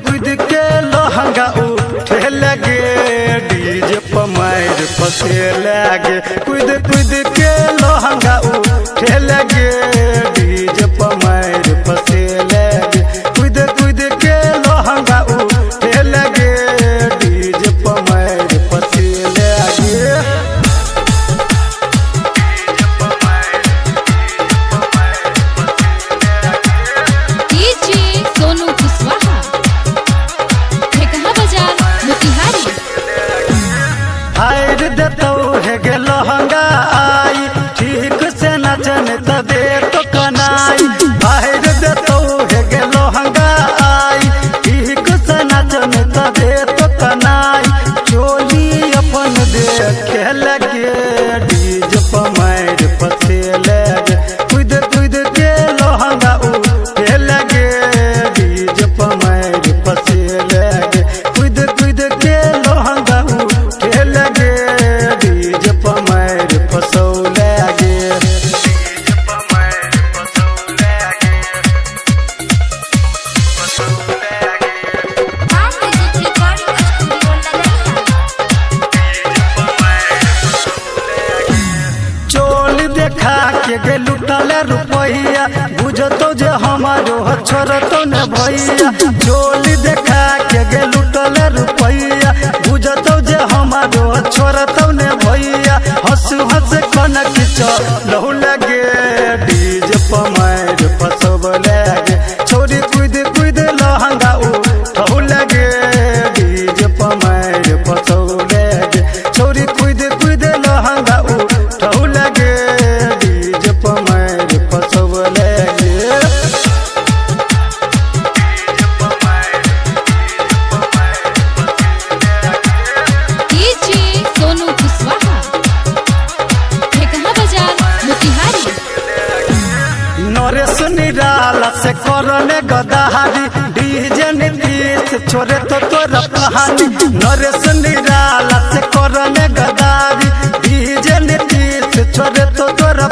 कूद के लहंगा उठे लगे डीजे पर मार फंसे लगे कूद के लहंगा उठे लगे डीजे पर मार फंसे लगे कूद के लहंगा उठे लगे डीजे पर मार फंसे लगे। हायर देतो है गे लहंगा आई ठीक से नचन तबे तो कनाई हायर देतो है गे लहंगा आई ठीक से नचन तबे तो कनाई चोली अपन देखे लगे डीजे पर मार फंसे लगे कूद के लहंगा उठे लगे डीजे पर मार फंसे लगे कूद के लहंगा उठे लगे डीजे पर मार फंसौ लगे। चोल देखा के गे लुटल रुपैया बुझतो जे हमारो छोड़तो न भैया चोल देखा के गे लुटल रुपैया बुझतो जे हमारो छोड़तो न भैया हंस कनक चलहु लगे डीजे पर मार फंसब लगे छोरी कूद लहंगा उठहु लगे डीजे पर मार फंसौ लगे छोरी कूद लहंगा उठहु लगे डीजे पर मार फंसब लगे। नरेश निराला से करने गदाहारी डीजे नीतीश छोड़े तो तोरा कहानी नरेश निराला से करने गदारी डीजे नीतीश छोड़े तो तोरा